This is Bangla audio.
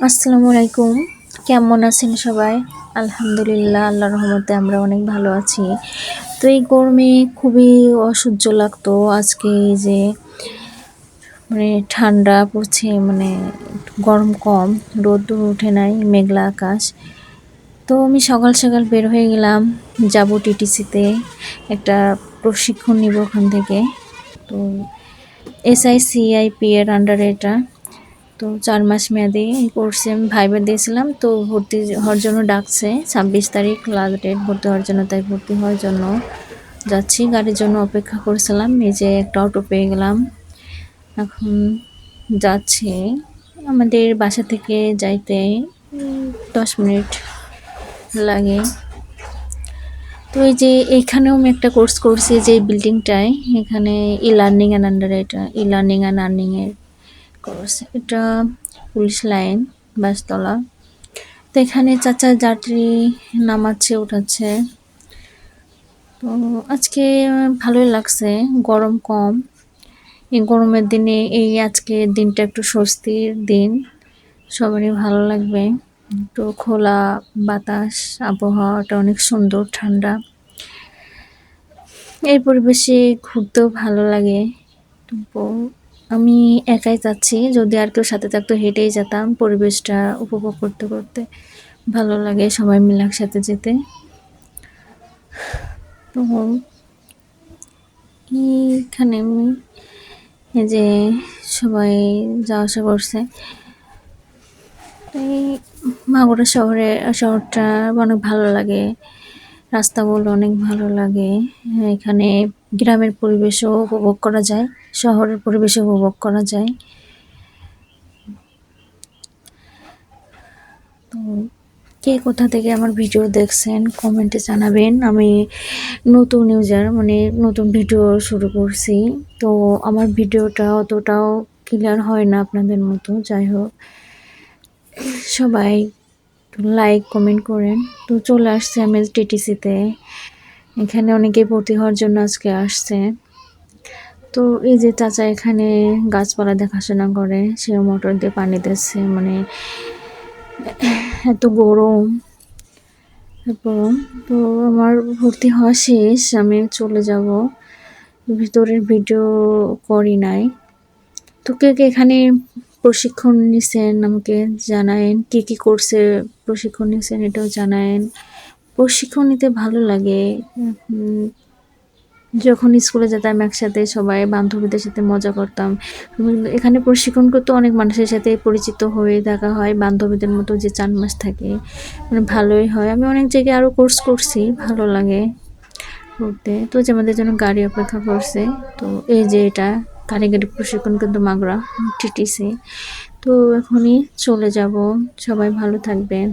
আসসালামু আলাইকুম। কেমন আছেন সবাই? আলহামদুলিল্লাহ, আল্লাহর রহমতে আমরা অনেক ভালো আছি। তো এই গরমে খুবই অসহ্য লাগতো। আজকে এই যে ঠান্ডা পড়ছে, গরম কম, রোদ্দুর ওঠে নাই, মেঘলা আকাশ। তো আমি সকাল সকাল বের হয়ে গেলাম, যাব টিটিসিতে, একটা প্রশিক্ষণ নিব ওখান থেকে। তো SICIP এর আন্ডারে এটা। তো 4 মাস মেয়াদি কোর্সে আমি ভাইবা দিয়েছিলাম। তো ভর্তি হওয়ার জন্য ডাকছে 26 তারিখ লাস্ট ডেট ভর্তি হওয়ার জন্য, তাই ভর্তি হওয়ার জন্য যাচ্ছি। গাড়ির জন্য অপেক্ষা করছিলাম, নিজে একটা অটো পেয়ে গেলাম, এখন যাচ্ছি। আমাদের বাসা থেকে যাইতে 10 মিনিট লাগে। তো এই যে এখানেও আমি একটা কোর্স করছি, যে বিল্ডিংটায়, এখানে লার্নিং অ্যান্ড আন্ডারে, এটা লার্নিং অ্যান্ড আর্নিংয়ের কোর্স। এটা পুলিশ লাইন, বাসতলা। তো এখানে চাচা যাত্রী নামাচ্ছে, উঠাচ্ছে। তো আজকে ভালোই লাগছে, গরম কম। এই গরমের দিনে আজকে দিনটা একটু স্বস্তির দিন, সবারই ভালো লাগবে। একটু খোলা বাতাস, আবহাওয়াটা অনেক সুন্দর, ঠান্ডা। এই পরিবেশে ঘুরতেও ভালো লাগে। তো আমি একাই যাচ্ছি, যদি আর কেউ সাথে থাকতো হেঁটেই যেতাম। পরিবেশটা উপভোগ করতে করতে ভালো লাগে সবাই মিলে একসাথে যেতে। তো এইখানে আমি এই যে সবাই যাওয়া আসা করছে। এই মাগুরা শহরটা অনেক ভালো লাগে, রাস্তাগুলো অনেক ভালো লাগে। এখানে গ্রামের পরিবেশও উপভোগ করা যায়, শহরের পরিবেশও উপভোগ করা যায়। তো কে কোথা থেকে আমার ভিডিও দেখছেন কমেন্টে জানাবেন। আমি নতুন ইউজার, নতুন ভিডিও শুরু করছি, তো আমার ভিডিওটা অতটাও ক্লিয়ার হয় না আপনাদের মতো। যাই হোক, সবাই লাইক কমেন্ট করেন। তো চলে আসছে আমি টিটিসিতে, এখানে অনেকে ভর্তি হওয়ার জন্য আজকে আসছে। তো এই যে চাচা এখানে গাছপালা দেখাশোনা করে, সে মোটর দিয়ে পানি দিচ্ছে, এত গরম। তারপর তো আমার ভর্তি হওয়া শেষ, আমি চলে যাব। ভিতরের ভিডিও করি নাই। তো কে কে এখানে প্রশিক্ষণ নিছেন আমাকে জানায়েন, কি কোর্সে প্রশিক্ষণ নিছেন এটাও জানায়েন। প্রশিক্ষণ নিতে ভালো লাগে। যখন স্কুলে যেতাম একসাথে সবাই বান্ধবীদের সাথে মজা করতাম। এখানে প্রশিক্ষণ করতে অনেক মানুষের সাথে পরিচিত হয়ে দেখা হয়, বান্ধবীদের মতো যে 4 মাস থাকে, ভালোই হয়। আমি অনেক জায়গায় আরও কোর্স করছি, ভালো লাগে করতে। তো যে আমাদের জন্য গাড়ি অপেক্ষা করছে, তো এই যে এটা কারিগরি প্রশিক্ষণ কিন্তু মাগুরা টিটিসি। তো এখনই চলে যাব, সবাই ভালো থাকবেন।